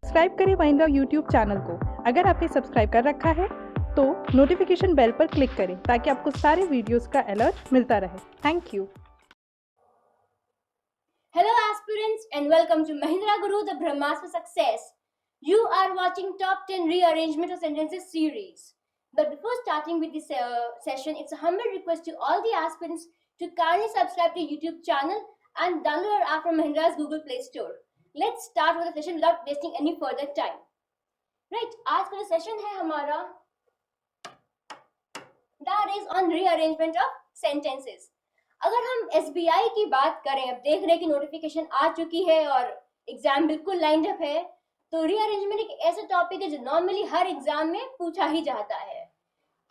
Subscribe करें Mahindra YouTube channel को। अगर आपने सब्सक्राइब कर रखा है तो नोटिफिकेशन बेल पर क्लिक करें ताकि आपको सारे वीडियोस का अलर्ट मिलता रहे। Thank you. Hello aspirants and welcome to Mahindra Guru, the Brahmas for Success. You are watching Top 10 Rearrangement of Sentences series. But before starting with this session, it's a humble request to all the aspirants to kindly subscribe to YouTube channel and download our app from Mahindra's Google Play Store. Let's start with the session without wasting any further time. Right, आज का जो session है हमारा that is on rearrangement of sentences. अगर हम SBI की बात करें, अब देख रहे हैं कि नोटिफिकेशन आ चुकी है और एग्जाम बिल्कुल लाइंड अप है, तो रीअरेंजमेंट एक ऐसा टॉपिक है जो नॉर्मली हर एग्जाम में पूछा ही जाता है।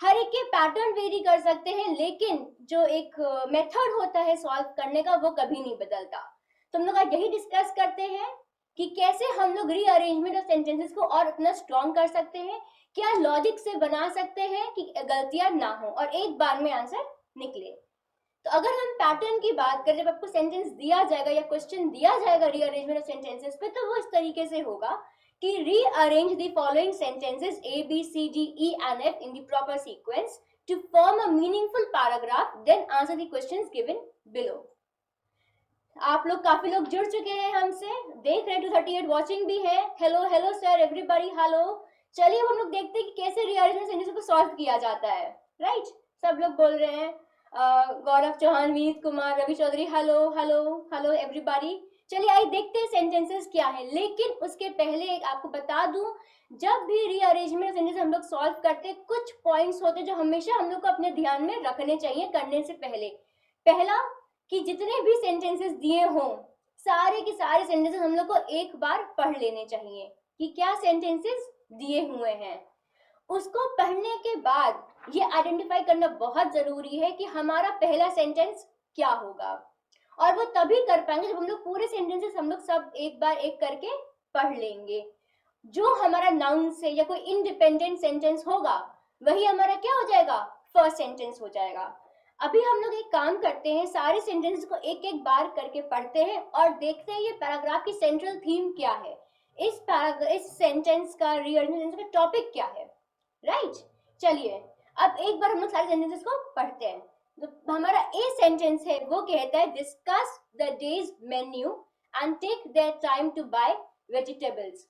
हर एक के पैटर्न वेरी कर सकते हैं, लेकिन जो एक मेथड होता है सॉल्व करने का वो कभी नहीं बदलता। तो हम लोग आज यही डिस्कस करते हैं कि कैसे हम लोग रीअरेंजमेंट ऑफ सेंटेंसेस को और इतना स्ट्रॉन्ग कर सकते हैं, क्या लॉजिक से बना सकते हैं कि गलतियां ना हो और एक बार में आंसर निकले। तो अगर हम पैटर्न की बात करें, जब आपको सेंटेंस दिया जाएगा या क्वेश्चन दिया जाएगा रीअरेंजमेंट ऑफ सेंटेंसेस पे, तो वो इस तरीके से होगा कि rearrange the following sentences A, B, C, D, E and F in the proper sequence to form a meaningful paragraph, then answer the questions given below. आप लोग काफी लोग जुड़ चुके हैं हमसे, देख रहे हैं 238 वॉचिंग भी है। Hello hello sir, everybody hello. चलिए हम लोग देखते हैं कि कैसे रीअरेंजमेंट सेंटेंस को सॉल्व किया जाता है। राइट, सब लोग बोल रहे हैं। Gaurav Chauhan, Vineet Kumar, Ravi Chaudhary, hello hello hello everybody. चलिए आइए देखते हैं सेंटेंसेस क्या है, लेकिन उसके पहले एक आपको बता दूं, जब भी रीअरेंजमेंट सेंटेंस हम लोग सॉल्व करते हैं, कुछ पॉइंट्स होते हैं जो हमेशा हम लोग को अपने ध्यान में रखने चाहिए करने से पहले। पहला, कि जितने भी सेंटेंसेस दिए हों, सारे के सारे सेंटेंसेस हम लोग को एक बार पढ़ लेने चाहिए कि क्या सेंटेंसेस दिए हुए हैं। उसको पढ़ने के बाद ये आइडेंटिफाई करना बहुत जरूरी है कि हमारा पहला सेंटेंस क्या होगा, और वो तभी कर पाएंगे जब हम लोग पूरे सेंटेंसेस हम लोग सब एक बार एक करके पढ़ लेंगे। जो हमारा नाउन से या कोई इंडिपेंडेंट सेंटेंस होगा वही हमारा क्या हो जाएगा, फर्स्ट सेंटेंस हो जाएगा। अभी हम लोग एक काम करते हैं, सारे सेंटेंसेस को एक एक बार करके पढ़ते हैं और देखते हैं ये पैराग्राफ की सेंट्रल थीम क्या है, इस सेंटेंस का रीअरेंजमेंट का टॉपिक क्या है। राइट, चलिए अब एक बार हम लोग सारे सेंटेंसेस को पढ़ते हैं। तो हमारा ए सेंटेंस है, वो कहता है discuss the day's menu and take their time to buy vegetables.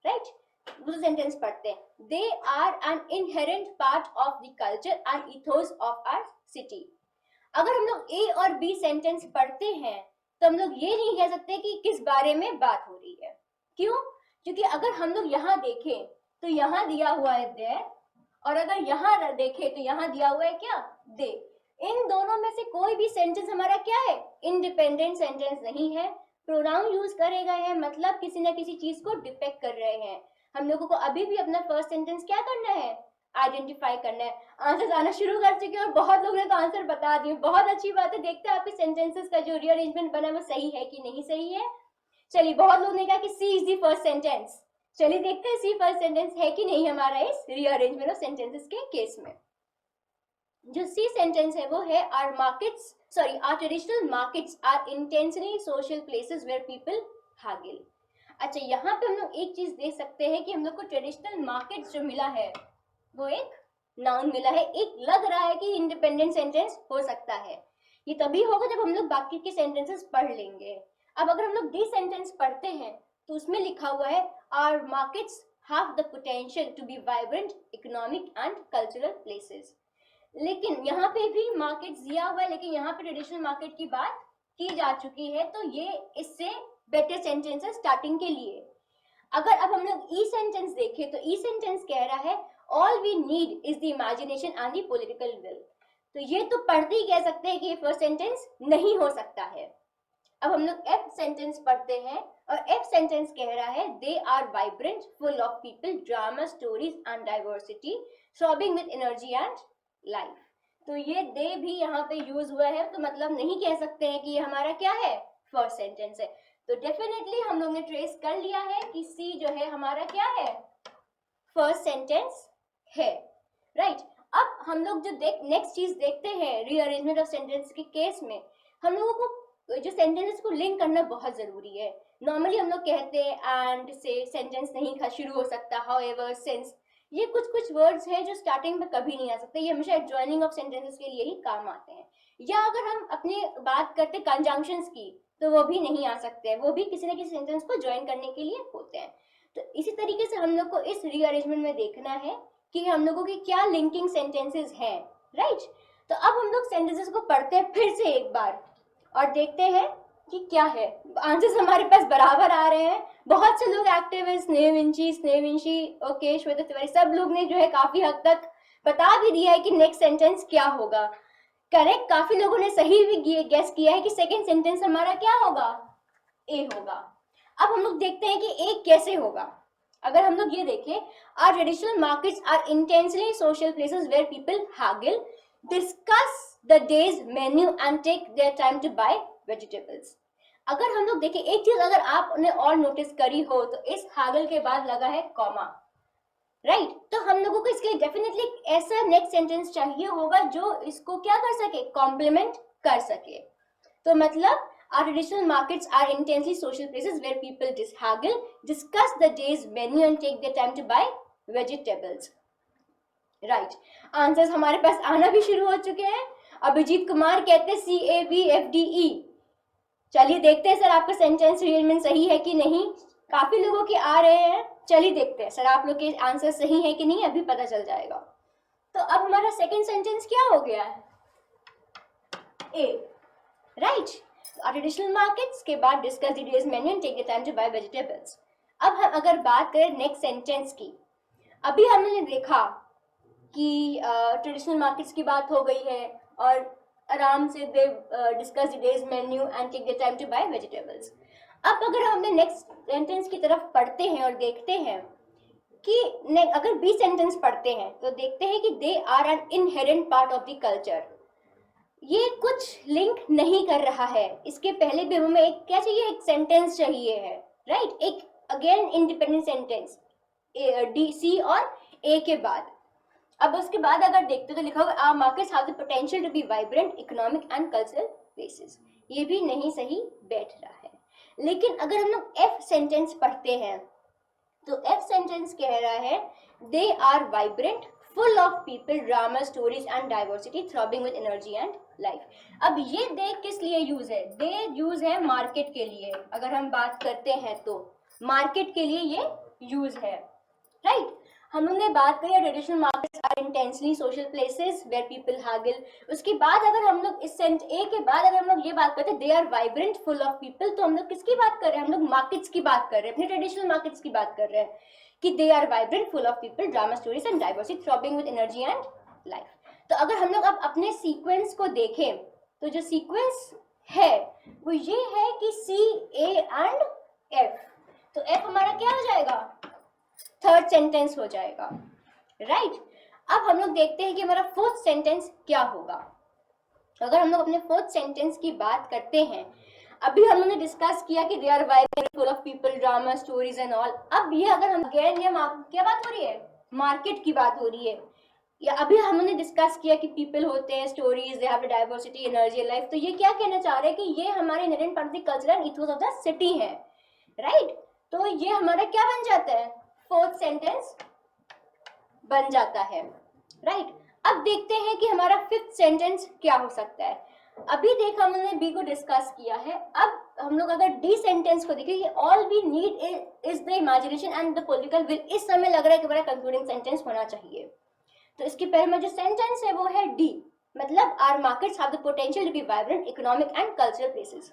Right, दूसरा सेंटेंस पढ़ते हैं, they are an inherent part of the culture and ethos of our city. अगर हम लोग ए और बी सेंटेंस पढ़ते हैं तो हम लोग ये नहीं कह सकते कि किस बारे में बात हो रही है। क्यों? क्योंकि अगर हम लोग यहाँ देखें तो यहाँ दिया हुआ है देयर, और अगर यहाँ देखें तो यहाँ दिया हुआ है क्या, दे। इन दोनों में से कोई भी सेंटेंस हमारा क्या है, इंडिपेंडेंट सेंटेंस नहीं है। प्रोनाउन यूज करे गए हैं, मतलब किसी ना किसी चीज को डिपेक्ट कर रहे हैं। हम लोगों को अभी भी अपना फर्स्ट सेंटेंस क्या करना है, आइडेंटिफाई करना है। आंसर आना शुरू कर चुके हैं और बहुत लोगों ने तो आंसर बता दिए, बहुत अच्छी बात है। देखते हैं आपके सेंटेंसेस का जो रीअरेंजमेंट बना वो सही है कि नहीं सही है। चलिए, बहुत लोगों ने कहा कि सी इज द फर्स्ट सेंटेंस। चलिए देखते हैं सी फर्स्ट सेंटेंस है कि नहीं हमारा इस रीअरेंजमेंट ऑफ सेंटेंसेस के केस में। जो सी सेंटेंस है वो है our markets our traditional markets are intensely social places where people haggle. अच्छा, यहाँ पे हम लोग एक चीज देख सकते हैं कि हम लोग को ट्रेडिशनल मार्केट्स जो मिला है वो एक नाउन मिला है। एक लग रहा है कि इंडिपेंडेंट सेंटेंस हो सकता है, ये तभी होगा जब हम लोग बाकी के सेंटेंसेस पढ़ लेंगे। अब अगर हम लोग डी सेंटेंस पढ़ते हैं तो उसमें लिखा हुआ है our markets have the potential to be vibrant economic and cultural places. लेकिन यहाँ पे भी मार्केट्स दिया हुआ है, लेकिन यहाँ पे ट्रेडिशनल मार्केट की बात की जा चुकी है, तो ये इससे बेटर सेंटेंस है स्टार्टिंग के लिए। अगर अब हम लोग ई सेंटेंस देखें तो ई सेंटेंस कह रहा है all we need is the imagination and the political will. तो ये तो पढ़ते ही कह सकते हैं कि ये फर्स्ट सेंटेंस नहीं हो सकता है। अब हम लोग एफ सेंटेंस पढ़ते हैं और एफ सेंटेंस कह रहा है they are vibrant full of people drama stories and diversity throbbing with energy and life. तो ये दे भी यहाँ पे यूज हुआ है, तो मतलब नहीं कह सकते हैं कि ये हमारा क्या है, फर्स्ट सेंटेंस है। तो डेफिनेटली हम लोग ने ट्रेस कर लिया है कि सी जो है हमारा क्या है, फर्स्ट सेंटेंस है। राइट, अब हम लोग जो नेक्स्ट चीज देखते हैं रीअरेंजमेंट ऑफ सेंटेंस के केस में, हम लोगों को जो सेंटेंसेस को लिंक करना बहुत जरूरी है। नॉर्मली हम लोग कहते हैं एंड से सेंटेंस नहीं शुरू हो सकता, हाउएवर, सिंस, ये कुछ कुछ वर्ड्स हैं जो स्टार्टिंग में कभी नहीं आ सकते, ये हमेशा ज्वाइनिंग ऑफ सेंटेंसेस के लिए ही काम आते हैं। या अगर हम अपनी बात करते कंजंक्शंस की, तो वो भी नहीं आ सकते हैं, वो भी किसी न किसी सेंटेंस को ज्वाइन करने के लिए होते हैं। तो इसी तरीके से हम लोग को इस रीअरेंजमेंट में देखना है कि हम लोगों की क्या लिंकिंग सेंटेंसेस हैं, राइट। तो अब हम लोग सेंटेंसेस को पढ़ते हैं फिर से एक बार और देखते हैं कि क्या है। आंसर्स हमारे पास बराबर आ रहे हैं, बहुत से लोग एक्टिव है, स्नेहविंशी, ओके, श्वेता तिवारी, सब लोग ने जो है काफी हद तक बता भी दिया है कि नेक्स्ट सेंटेंस क्या होगा। करेक्ट, काफी लोगों ने सही भी गेस किया है कि सेकंड सेंटेंस हमारा क्या होगा, ए होगा। अब हम लोग देखते हैं कि ए कैसे होगा। अगर हम लोग ये देखें, are traditional markets are intensely social places where people haggle, discuss the day's menu and take their time to buy vegetables. अगर हम लोग देखें, एक चीज अगर आपने और नोटिस करी हो तो इस हागल के बाद लगा है कॉमा, राइट। तो हम लोगों को इसके लिए डेफिनेटली ऐसा नेक्स्ट सेंटेंस चाहिए होगा जो इसको क्या कर सके, कॉम्प्लीमेंट कर सके। तो मतलब our traditional markets are intensely social places where people haggle, discuss the day's menu and take their time to buy vegetables, right. Answers हमारे पास आना भी शुरू हो चुके हैं। अभिजीत कुमार कहते हैं CABFDE। चलिए देखते हैं सर आपका सेंटेंस रीअरेंजमेंट सही है कि नहीं, काफी लोगों के आ रहे हैं। चलिए देखते हैं सर आप लोग के आंसर सही है कि नहीं, अभी पता चल जाएगा। तो अब हमारा सेकंड सेंटेंस क्या हो गया है, ए, राइट। ट्रेडिशनल मार्केट्स के बाद discuss the day's menu and take the time to buy vegetables. अब हम अगर बात करें नेक्स्ट सेंटेंस की, अभी हमने देखा कि ट्रेडिशनल मार्केट्स की बात हो गई है और आराम से they discuss the day's menu and take the time to buy vegetables. अब अगर हमने नेक्स्ट सेंटेंस की तरफ पढ़ते हैं और देखते हैं कि अगर बी सेंटेंस पढ़ते हैं तो देखते हैं कि they are an inherent part of the culture. ये कुछ लिंक नहीं कर रहा है, इसके पहले भी हमें एक क्या चाहिए, एक सेंटेंस चाहिए है, राइट, एक अगेन इंडिपेंडेंट सेंटेंस डी, सी और ए के बाद। अब उसके बाद अगर देखते तो लिखा होगा our markets have the potential to be vibrant economic and cultural places. ये भी नहीं सही बैठ रहा है। लेकिन अगर हम लोग एफ सेंटेंस पढ़ते हैं तो एफ सेंटेंस कह रहा है they are vibrant, full of people, drama, stories and diversity, throbbing with energy and life। अब ये दे किस लिए यूज है, दे यूज है मार्केट के लिए। अगर हम बात करते हैं तो मार्केट के लिए ये यूज है, राइट। हम लोग ने बात करी traditional markets are intensely social places where people haggle. उसके बाद अगर हम लोग इस सेंट ए के बाद अगर हम लोग ये बात करते हैं they are vibrant full of people, तो हम लोग किसकी बात कर रहे हैं, हम लोग मार्केट्स की बात कर रहे हैं, अपने ट्रेडिशनल मार्केट्स की बात कर रहे हैं कि they are vibrant full of people, drama, stories and diversity, throbbing with energy and life. तो अगर हम लोग अब अपने सीक्वेंस को देखें तो जो सीक्वेंस है वो ये है कि सी, ए एंड एफ। तो एफ हमारा क्या हो जाएगा, थर्ड सेंटेंस हो जाएगा, राइट। अब हम लोग देखते हैं कि हमारा फोर्थ सेंटेंस क्या होगा। अगर हम लोग अपने फोर्थ सेंटेंस की बात करते हैं, अभी हम लोगों ने डिस्कस किया कि they are vibrant full of people, drama, stories and all. अब ये अगर हम अगेन ये क्या बात हो रही है, मार्केट की बात हो रही है। या अभी हमने डिस्कस किया कि पीपल होते हैं, stories, they have diversity, energy, life. तो ये क्या कहना चाह रहे हैं कि ये हमारे inherent part of the culture and ethos of the city है, राइट। तो ये हमारा क्या बन जाता है, फोर्थ सेंटेंस बन जाता है, राइट। अब देखते हैं कि हमारा फिफ्थ सेंटेंस क्या हो सकता है। अभी देखा हमने बी को डिस्कस किया है। अब हम लोग अगर डी सेंटेंस को देखें, all we need is the imagination and the political will. इस समय लग रहा है कि हमारा कंक्लूडिंग सेंटेंस होना चाहिए। तो इसके पहले में जो सेंटेंस है वो है डी, मतलब our markets have the potential to be vibrant economic and cultural places.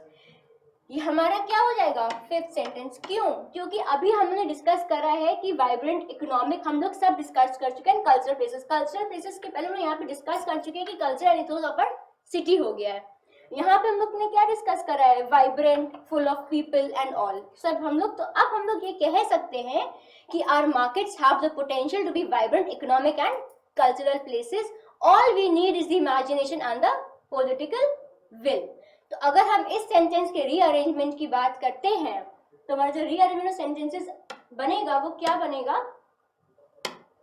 ये हमारा क्या हो जाएगा, फिफ्थ सेंटेंस। क्यों, क्योंकि अभी हमने डिस्कस करा है कि वाइब्रेंट इकोनॉमिक हम लोग सब डिस्कस कर चुके हैं। कल्चरल प्लेसेस के पहले हम यहाँ पे डिस्कस कर चुके हैं कि culture and ethos of city हो गया है। यहाँ पे हम लोग ने क्या डिस्कस करा है, vibrant, full of people and all सब हम लोग। तो अब हम लोग ये कह सकते हैं कि our markets have the potential to be vibrant economic and cultural places, all we need is the imagination and the political will. तो अगर हम इस सेंटेंस के रीअरेंजमेंट की बात करते हैं तो हमारा जो रीअरेंजमेंट ऑफ सेंटेंसेस बनेगा वो क्या बनेगा,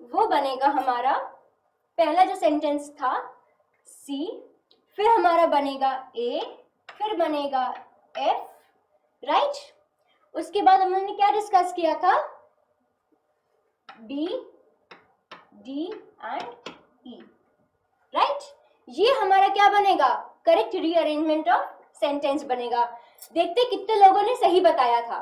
वो बनेगा हमारा पहला जो सेंटेंस था सी, फिर हमारा बनेगा ए, फिर बनेगा एफ, राइट। उसके बाद हम लोगों ने क्या डिस्कस किया था, B, D and E, right. ये हमारा क्या बनेगा, करेक्ट रीअरेंजमेंट ऑफ सेंटेंस बनेगा। देखते कितने लोगों ने सही बताया था,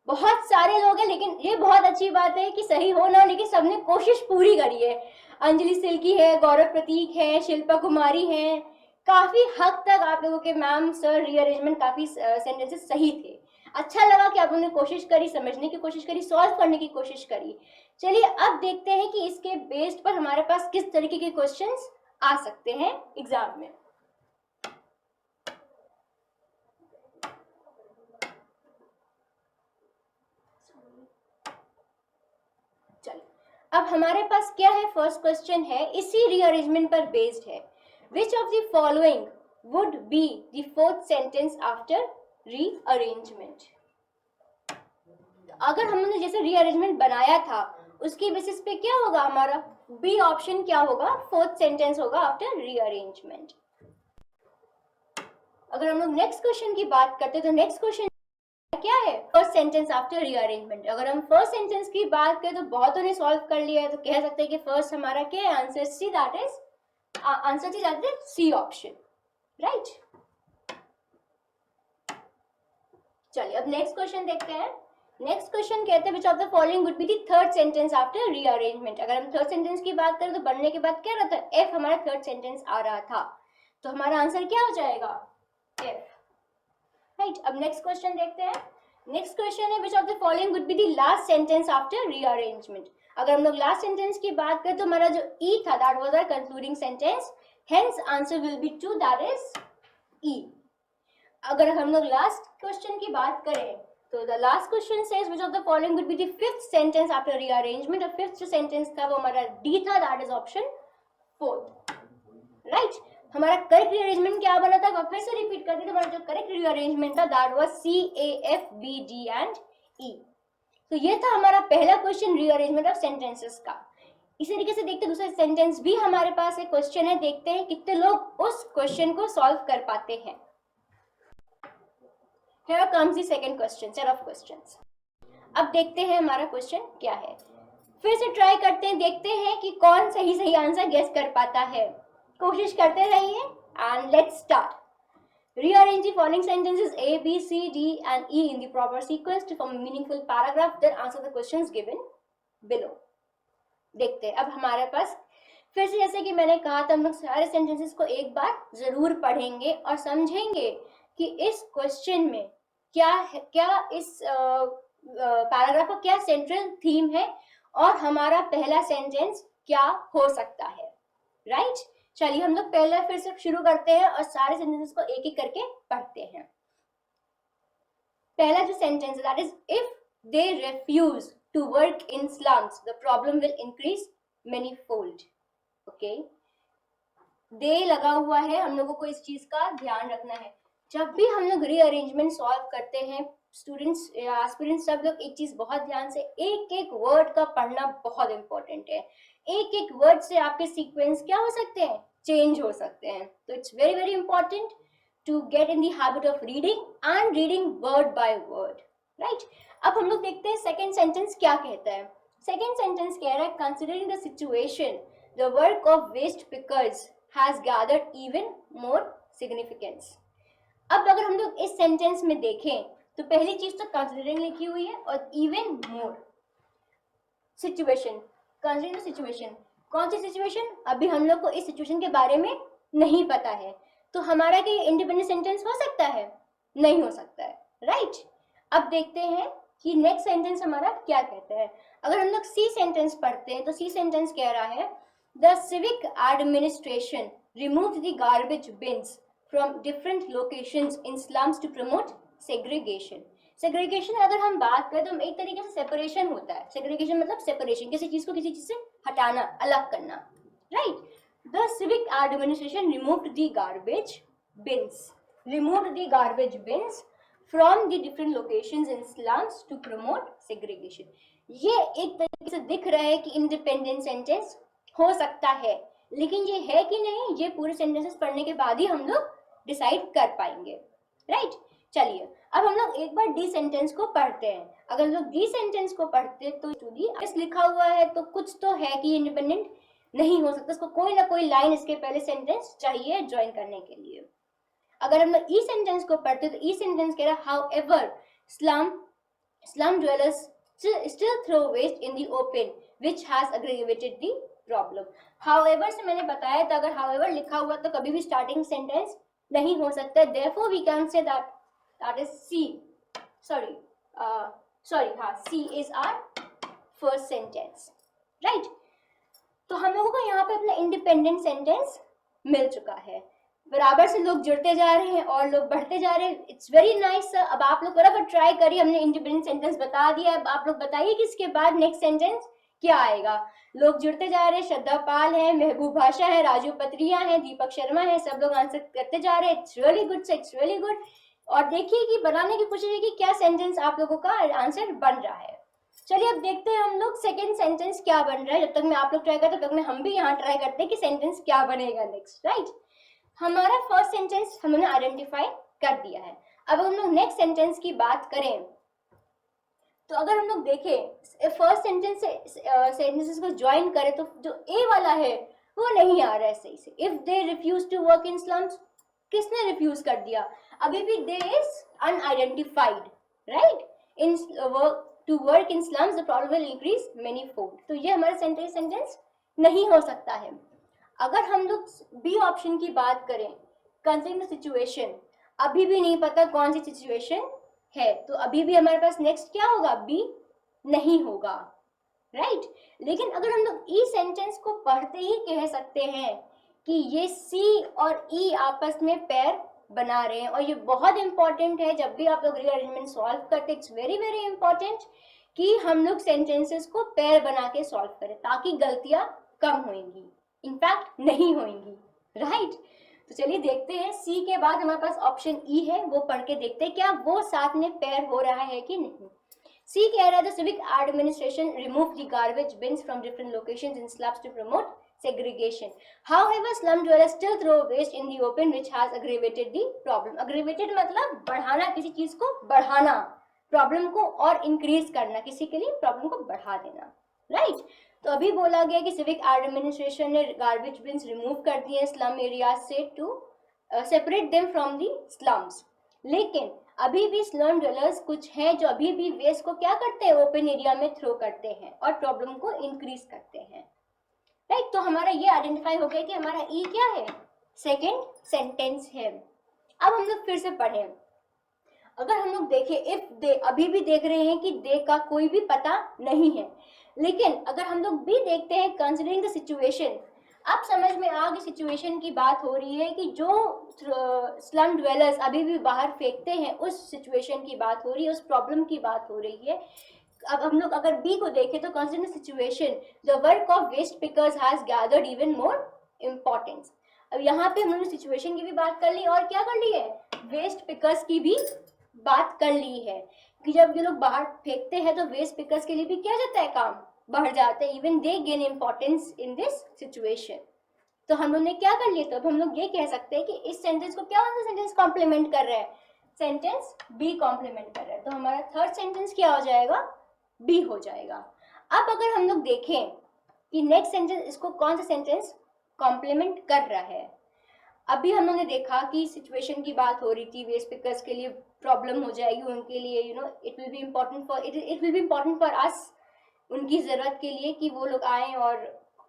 बहुत सारे लोग हैं, लेकिन ये बहुत अच्छी बात है कि सही हो ना हो, लेकिन सबने कोशिश पूरी करी है। अंजलि सिल्की है, गौरव प्रतीक है, शिल्पा कुमारी है, काफी हद तक आप लोगों के मैम सर रीअरेंजमेंट काफी सेंटेंसेस सही थे। अच्छा लगा कि आप लोगों ने कोशिश करी, समझने की कोशिश करी, सॉल्व करने की कोशिश करी। चलिए अब देखते हैं कि इसके बेस्ड पर हमारे पास किस तरीके के क्वेश्चंस आ सकते हैं एग्जाम में। चलिए अब हमारे पास क्या है, फर्स्ट क्वेश्चन है, इसी रीअरेंजमेंट पर बेस्ड है। Which of the following would be the fourth sentence after rearrangement? अगर हमने जैसे रीअरेंजमेंट बनाया था उसकी बेसिस पे क्या होगा, हमारा बी ऑप्शन क्या होगा, फोर्थ सेंटेंस होगा आफ्टर रीअरेंजमेंट। अगर हम लोग नेक्स्ट क्वेश्चन की बात करते तो नेक्स्ट क्वेश्चन क्या है, फर्स्ट सेंटेंस आफ्टर रीअरेंजमेंट। अगर हम फर्स्ट सेंटेंस की बात करें तो बहुतों ने सॉल्व कर लिया है, तो कह सकते हैं कि फर्स्ट हमारा क्या है, answer C, that is answer is C option, right. चलिए अब नेक्स्ट क्वेश्चन देखते हैं। नेक्स्ट क्वेश्चन कहते हैं which of the following would be the third sentence after rearrangement. अगर हम थर्ड सेंटेंस की बात करें तो बनने के बाद क्या रहता है, एफ हमारा थर्ड सेंटेंस आ रहा था, तो हमारा आंसर क्या हो जाएगा, एफ, राइट। अब नेक्स्ट क्वेश्चन देखते हैं। नेक्स्ट क्वेश्चन है which of the following would be the last sentence after rearrangement. अगर हम लोग लास्ट सेंटेंस की बात करें तो हमारा जो ई था that was our concluding sentence, hence answer will be two, that is E. अगर हम लोग लास्ट क्वेश्चन की बात करें तो the last question says which of the following would be the fifth sentence after rearrangement. और fifth जो sentence था वो हमारा डी था, that is option fourth, right. हमारा करेक्ट रीअरेंजमेंट क्या बना था, फिर से रिपीट करते, हमारा जो करेक्ट रीअरेंजमेंट था that was C, A, F, B, D and E. तो ये था हमारा पहला क्वेश्चन रीअरेंजमेंट ऑफ सेंटेंसेस का। इसी तरीके से देखते हैं दूसरा सेंटेंस भी हमारे पास एक क्वेश्चन है, देखते हैं कितने लोग उस क्वेश्चन को सॉल्व कर पाते हैं। Here comes the second question, set of questions. अब देखते हैं हमारा क्वेश्चन क्या है, फिर से ट्राई करते हैं, देखते हैं कि कौन सही आंसर गेस कर पाता है। कोशिश करते रहिए and let's start. Rearrange the following sentences A, B, C, D and E in the proper sequence to form a meaningful paragraph, then answer the questions given below. देखते हैं अब हमारे पास फिर से, जैसे कि मैंने कहा था, हम लोग सारे सेंटेंसेस को एक बार जरूर पढ़ेंगे और समझेंगे कि इस क्वेश्चन में क्या है, क्या इस पैराग्राफ का क्या सेंट्रल थीम है और हमारा पहला सेंटेंस क्या हो सकता है, राइट। चलिए हम लोग पहले फिर से शुरू करते हैं और सारे सेंटेंसेस को एक एक करके पढ़ते हैं। पहला जो सेंटेंस है that is if they refuse to work in slums the problem will increase manifold. Okay, they लगा हुआ है, हम लोगों को इस चीज का ध्यान रखना है। जब भी हम लोग रीअरेंजमेंट सॉल्व करते हैं, स्टूडेंट्स या एस्पिरेंट्स सब लोग एक चीज बहुत ध्यान से, एक एक वर्ड का पढ़ना बहुत इंपॉर्टेंट है। एक एक वर्ड से आपके सीक्वेंस क्या हो सकते हैं, चेंज हो सकते हैं। तो it's very very important to get in the habit of reading and reading word by word, right. अब हम लोग देखते हैं सेकेंड सेंटेंस क्या कहता है। सेकेंड सेंटेंस कह रहा है considering the situation the work of waste pickers has gathered even more significance. अब अगर हम लोग इस सेंटेंस में देखें तो पहली चीज तो कंसिडरिंग लिखी हुई है और even more situation, considering situation, कौन सी सिचुएशन, अभी हम लोग को इस सिचुएशन के बारे में नहीं पता है, तो हमारा क्या इंडिपेंडेंट सेंटेंस हो सकता है, नहीं हो सकता है, राइट। अब देखते हैं कि नेक्स्ट सेंटेंस हमारा क्या कहता है। अगर हम लोग सी सेंटेंस पढ़ते हैं तो सी सेंटेंस कह रहा है the civic administration removed the garbage beans from different locations in slums to promote segregation. Segregation अगर हम बात करें तो एक तरीके से सेपरेशन होता है। segregation मतलब सेपरेशन, किसी चीज को किसी चीज से हटाना, अलग करना, right? The civic administration removed the garbage bins from the different locations in slums to promote segregation. ये एक तरीके से दिख रहा है कि इंडिपेंडेंट सेंटेंस हो सकता है, लेकिन ये है कि नहीं, ये पूरे सेंटेंसेस पढ़ने के बाद ही हम लोग डिसाइड कर पाएंगे, राइट। चलिए अब हम लोग एक बार डी सेंटेंस को पढ़ते हैं। अगर लोग डी सेंटेंस को पढ़ते तो लिखा हुआ है तो कुछ तो है कि इंडिपेंडेंट नहीं हो सकता, इसको कोई ना कोई लाइन इसके पहले सेंटेंस चाहिए ज्वाइन करने के लिए। अगर हम लोग ई सेंटेंस को पढ़ते तो ई सेंटेंस कह रहा है how ever slum dwellers still throw waste in the open which has aggravated the problem। however से मैंने बताया था, अगर however लिखा हुआ तो कभी भी स्टार्टिंग सेंटेंस नहीं हो सकता, therefore we can say that is C, C is our first sentence, right। तो हम लोगों को यहाँ पे अपना इंडिपेंडेंट सेंटेंस मिल चुका है। बराबर से लोग जुड़ते जा रहे हैं और लोग बढ़ते जा रहे हैं। It's very nice. अब आप लोग बराबर ट्राई करिए, हमने इंडिपेंडेंट सेंटेंस बता दिया। अब आप लोग बताइए कि इसके बाद नेक्स्ट सेंटेंस क्या आएगा। लोग जुड़ते जा रहे हैं, श्रद्धा पाल है, महबूब भाषा है, राजू पत्रिया है, दीपक शर्मा है, सब लोग आंसर करते जा रहे हैं। इट्स रियली गुड से, इट्स रियली गुड। और देखिए कि बनाने की कोशिश है कि क्या सेंटेंस आप लोगों का आंसर बन रहा है। चलिए अब देखते हैं हम लोग सेकेंड सेंटेंस क्या बन रहा है। जब तक मैं आप लोग ट्राई करते तब तक मैं हम भी यहाँ ट्राई करते हैं कि सेंटेंस क्या बनेगा नेक्स्ट, राइट। हमारा फर्स्ट सेंटेंस हमने आइडेंटिफाई कर दिया है। अब हम लोग नेक्स्ट सेंटेंस की बात करें तो अगर हम लोग देखें फर्स्ट सेंटेंस से सेंटेंसेस को ज्वाइन करें तो जो ए वाला है वो नहीं आ रहा है सही से। If they refuse to work in slums, किसने रिफ्यूज कर दिया? अभी भी they is unidentified, right. In to work in slums the problem will increase many fold. तो ये हमारा सेंटेंस नहीं हो सकता है। अगर हम लोग बी ऑप्शन की बात करें, कंसिडरिंग द सिचुएशन, अभी भी नहीं पता कौन सी सिचुएशन है, तो अभी भी हमारे पास नेक्स्ट क्या होगा? बी नहीं होगा, राइट। लेकिन अगर हम लोग ई सेंटेंस को पढ़ते ही कह सकते हैं कि ये सी और ई आपस में पेयर बना रहे हैं। और ये बहुत इंपॉर्टेंट है, जब भी आप लोग रीअरेंजमेंट सॉल्व करते हैं, इट्स वेरी वेरी इंपॉर्टेंट कि हम लोग सेंटेंसेस को पेयर बना के सॉल्व करें ताकि गलतियां कम होंगी, इनफैक्ट नहीं होंगी, राइट। तो चलिए देखते हैं, सी के बाद हमारे पास ऑप्शन ई है, वो पढ़ के देखते हैं क्या वो साथ में पेयर हो रहा है कि नहीं। सी कह रहा है the civic administration remove the garbage bins from different locations in slums to promote segregation. However, slum dwellers still throw waste in the open, which has aggravated the problem. Aggravated मतलब बढ़ाना, किसी चीज को बढ़ाना, प्रॉब्लम को और increase करना, किसी के लिए प्रॉब्लम को बढ़ा देना, राइट। तो अभी बोला गया कि सिविक एडमिनिस्ट्रेशन ने गार्बेज बिन्स रिमूव कर दिए स्लम एरिया से to separate them from the slums. लेकिन अभी भी स्लम ड्वेलर्स कुछ हैं जो अभी भी वेस्ट को क्या करते हैं? ओपन एरिया में थ्रो करते हैं और प्रॉब्लम को इंक्रीज करते हैं, राइट। तो हमारा ये आइडेंटिफाई हो गया कि हमारा ई क्या है? सेकेंड सेंटेंस है। अब हम लोग फिर से पढ़ें। अगर हम लोग देखें इफ दे, अभी भी देख रहे हैं कि दे का कोई भी पता नहीं है। लेकिन अगर हम लोग भी देखते हैं कंसिडरिंग द सिचुएशन, अब समझ में आ गई सिचुएशन की बात हो रही है कि जो स्लम ड्वेलर्स अभी भी बाहर फेंकते हैं, उस सिचुएशन की बात हो रही है, उस प्रॉब्लम की बात हो रही है। अब हम लोग अगर बी को देखें तो consider situation the work of waste pickers has gathered even more importance. अब यहाँ पे हम लोगों ने सिचुएशन की भी बात कर ली और क्या कर ली है? वेस्ट पिकर्स की भी बात कर ली है कि जब ये लोग बाहर फेंकते हैं तो वेस्ट पिकर्स के लिए भी क्या जाता है? काम बढ़ जाता है। Even they gain importance in this situation. तो हम लोग ने क्या कर लिया? तो अब हम लोग ये कह सकते हैं कि इस सेंटेंस को क्या सेंटेंस कॉम्प्लीमेंट कर रहा है? सेंटेंस बी कॉम्प्लीमेंट कर रहा है। तो हमारा थर्ड सेंटेंस क्या हो जाएगा? बी हो जाएगा। अब अगर हम लोग देखें कि नेक्स्ट सेंटेंस इसको कौन सा सेंटेंस कॉम्प्लीमेंट कर रहा है, अभी हम लोगों ने देखा कि सिचुएशन की बात हो रही थी, वेस्ट पिकर्स के लिए प्रॉब्लम हो जाएगी, उनके लिए it will be important for us, उनकी जरूरत के लिए कि वो लोग आए और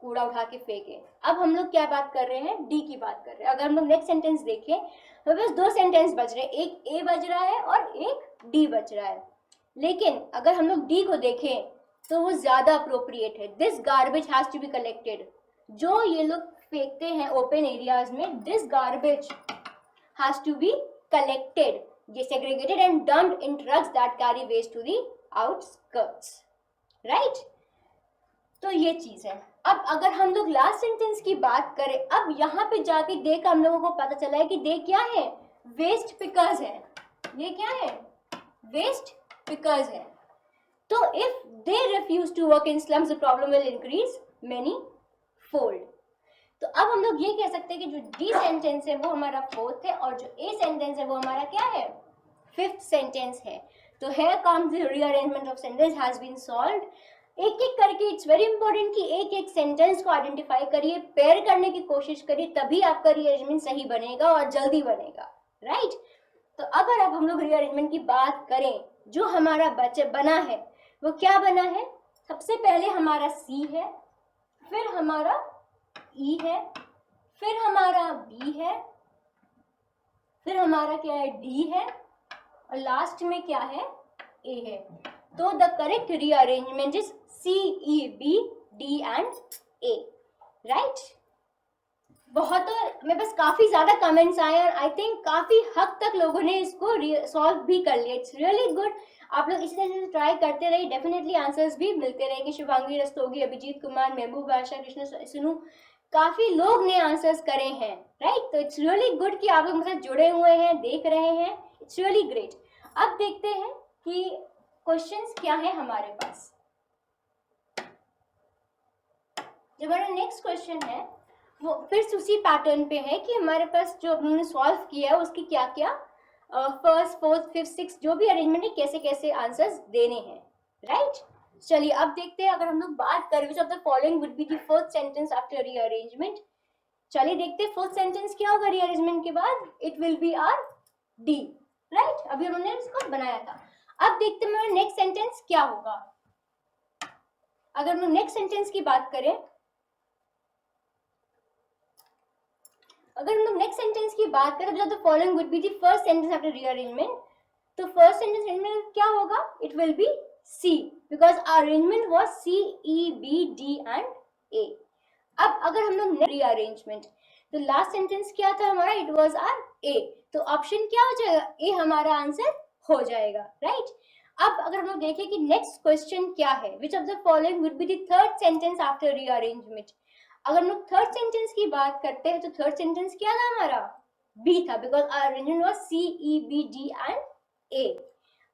कूड़ा उठा के फेंके। अब हम लोग क्या बात कर रहे हैं? डी की बात कर रहे हैं। अगर हम लोग नेक्स्ट सेंटेंस देखें तो बस दो सेंटेंस बच रहे हैं, एक ए बज रहा है और एक डी बच रहा है। लेकिन अगर हम लोग डी को देखें तो वो ज्यादा अप्रोप्रिएट है। This garbage has to be collected. जो ये लोग फेंकते हैं ओपन एरियाज में, this garbage has to be collected, ये segregated and dumped in trucks that carry waste to the outskirts, right. तो ये चीज है। अब अगर हम लोग लास्ट सेंटेंस की बात करें, अब यहाँ पे जाके दे का हम लोगों को पता चला है कि दे क्या है? वेस्ट पिकर्स है। ये क्या है? वेस्ट पिकर्स है। तो if they refuse to work in slums the problem will increase many fold. तो अब हम लोग ये कह सकते हैं कि जो डी सेंटेंस है वो हमारा फोर्थ है और जो ए सेंटेंस है वो हमारा क्या है? 5th सेंटेंस है। तो here comes the rearrangement of sentence has been solved। एक एक करके इट्स वेरी इंपॉर्टेंट कि एक एक सेंटेंस को आइडेंटिफाई करिए, पेयर करने की कोशिश करिए, तभी आपका रीअरेंजमेंट सही बनेगा और जल्दी बनेगा, राइट। तो अगर अब हम लोग रीअरेंजमेंट की बात करें, जो हमारा बना है वो क्या बना है? सबसे पहले हमारा सी है, फिर हमारा ई है, फिर हमारा बी है, फिर हमारा क्या है? डी है, और लास्ट में क्या है? ए है। तो the correct rearrangement is C, E, B, D and A, right. बहुत मेरे पास काफी ज्यादा कमेंट्स आए और आई थिंक काफी हद तक लोगों ने इसको सॉल्व भी कर लिया। It's really good. आप लोग इसी तरह से ट्राई करते रहिए, डेफिनेटली आंसर्स भी मिलते रहेंगे। शिवांगी रस्तोगी, अभिजीत कुमार, महबूब आशा, कृष्ण सुनू, काफी लोग ने आंसर्स करे हैं, राइट। तो इट्स रियली गुड कि आप लोग मेरे साथ जुड़े हुए हैं, देख रहे हैं। It's really great. अब देखते हैं कि क्वेश्चंस क्या है हमारे पास। जो हमारा नेक्स्ट क्वेश्चन है वो फिर उसी पैटर्न पे है कि हमारे पास जो हमने सॉल्व किया है उसकी क्या क्या फर्स्ट, फोर्थ, फिफ्थ, सिक्स जो भी अरेंजमेंट है कैसे कैसे आंसर्स देने हैं, राइट। चलिए अब देखते हैं। अगर हम लोग बात करें which of the following would be the fourth sentence after rearrangement. चलिए देखते हैं फोर्थ सेंटेंस क्या होगा रीअरेंजमेंट के बाद। It will B R D, right. अभी हमने इसको बनाया था। अब देखते हैं नेक्स्ट सेंटेंस क्या होगा। अगर हम नेक्स्ट सेंटेंस की बात करें, अगर हम नेक्स्ट सेंटेंस की बात करें, the following would be the first sentence after rearrangement. तो फर्स्ट सेंटेंस में क्या होगा? It will be C, because arrangement was C, E, B, D and A. अब अगर हम लोग रीअरेंजमेंट, तो लास्ट सेंटेंस क्या था हमारा? It was R A. तो ऑप्शन क्या हो जाएगा? ए हमारा आंसर हो जाएगा, राइट। अब अगर हम लोग देखें कि नेक्स्ट क्वेश्चन क्या है, which of the following would be the third sentence after rearrangement. अगर हम लोग थर्ड सेंटेंस की बात करते हैं तो थर्ड सेंटेंस क्या था हमारा? बी था, because our arrangement was C, E, B, D and A.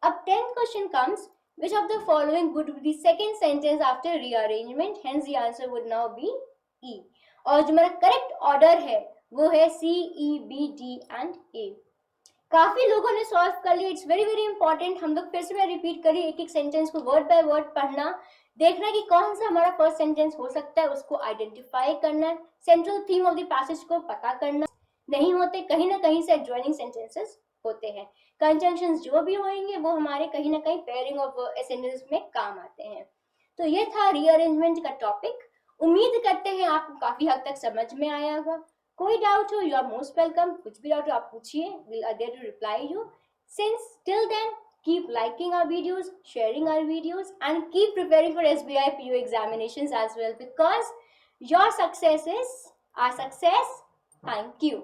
अब 10th question comes, which of the following would be the second sentence after rearrangement, hence the answer would now be E। और जो मेरा correct order है वो है C, E, B, D and A। काफी लोगों ने सॉल्व कर लिया। It's very very important. हम लोग फिर से मैं रिपीट करिए, एक एक सेंटेंस को वर्ड बाय वर्ड पढ़ना, देखना कि कौन सा हमारा फर्स्ट सेंटेंस हो सकता है, उसको आइडेंटिफाई करना, central theme of the passage को पता करना। नहीं होते कहीं ना कहीं से एडजॉइनिंग सेंटेंसेस होते हैं, कंजंक्शंस जो भी होंगे वो हमारे कहीं ना कहीं पेयरिंग ऑफ सेंटेंस में काम आते हैं। तो ये था रीअरेंजमेंट का टॉपिक। उम्मीद करते हैं आपको काफी हद तक समझ में आया होगा। कोई डाउट हो, यू आर मोस्ट वेलकम। कुछ भी डाउट हो आप पूछिए, will are there to reply you. Since till then keep liking our videos, sharing our videos and keep preparing for SBI PO examinations as well, because your success is our success। Thank you।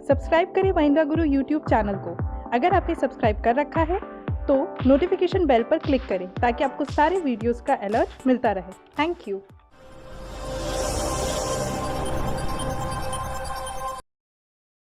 Subscribe करें महिंद्रा गुरु YouTube channel को। अगर आपने subscribe कर रखा है तो notification bell पर click करें ताकि आपको सारे वीडियोस का अलर्ट मिलता रहे। Thank you.